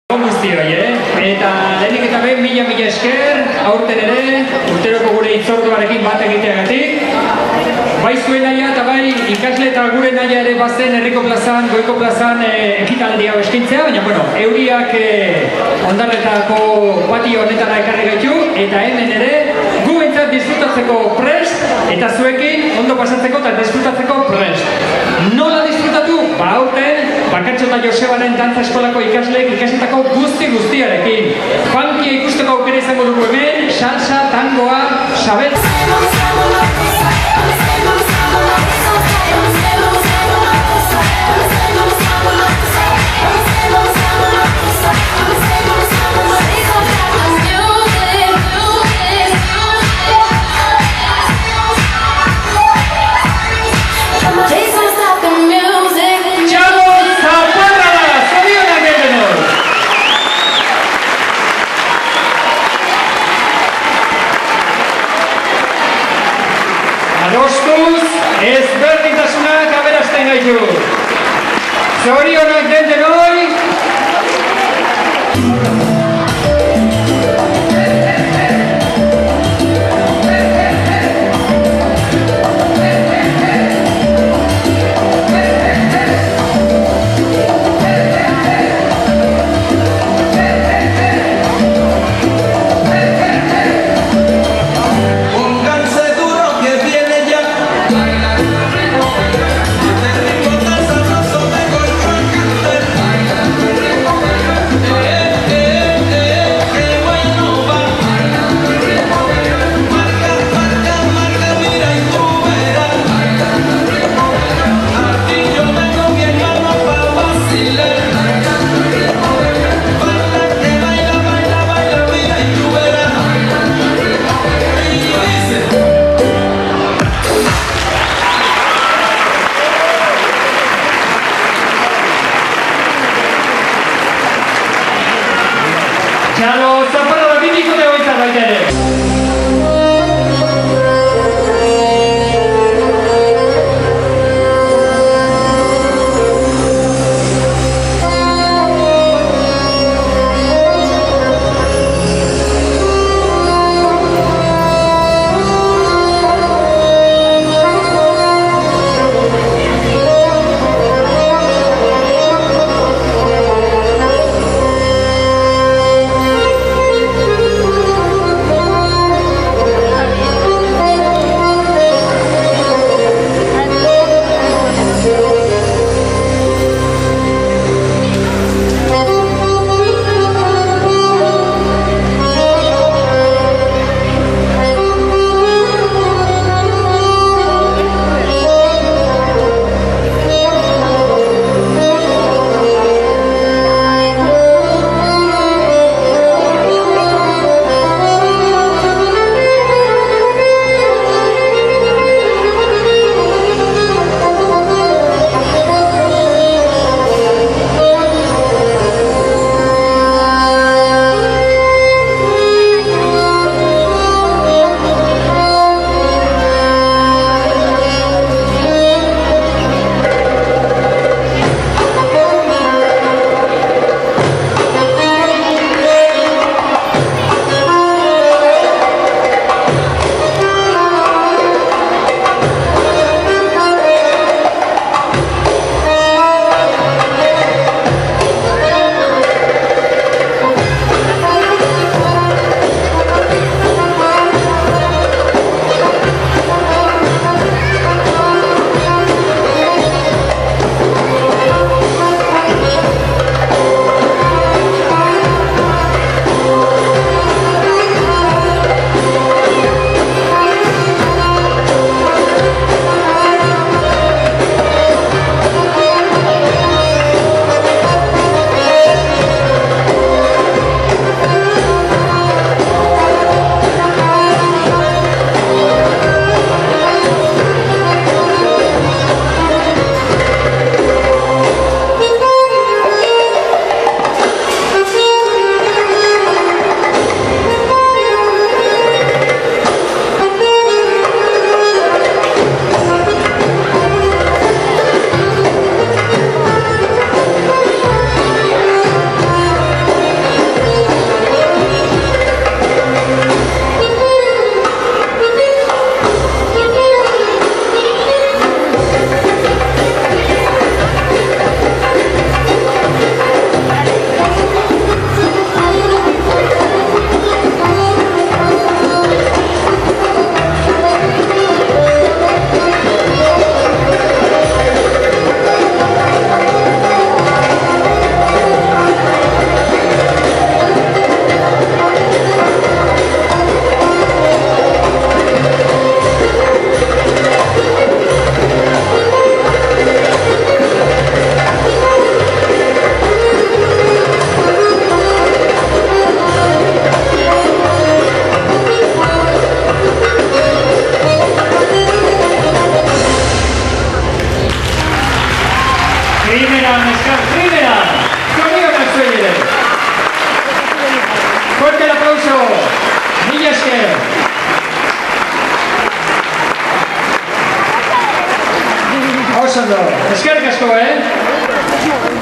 Guztioi, eta lehenik eta behin mila esker, aurten ere, urteroko gure hitzorduarekin bat egiteagatik. Bai zuen naia eta bai ikasle eta gure naia ere bazen herriko plazan, goiko plazan ekitaldi hau eskintzea, baina, euriak Ondarretako patio honetara ekarri gaitu, eta hemen ere, gu entzat disfrutatzeko prest, eta zuekin ondo pasatzeko eta disfrutatzeko prest. Nola disfrutatu? Aurten, Bakartxo eta Josebaren dantza eskolako ikasleek ikasitako guztiarekin. Funkia ikusteko aukera izango dugu hemen, salsa, tangoa, sabet. Adostuz, ezberdintasunak aberasten gaitu. Zorionak den denoi. Txalo, zaparra bat bitiko de hoitzat baita ere. mila esker. Oso ondo, eskerrik asko,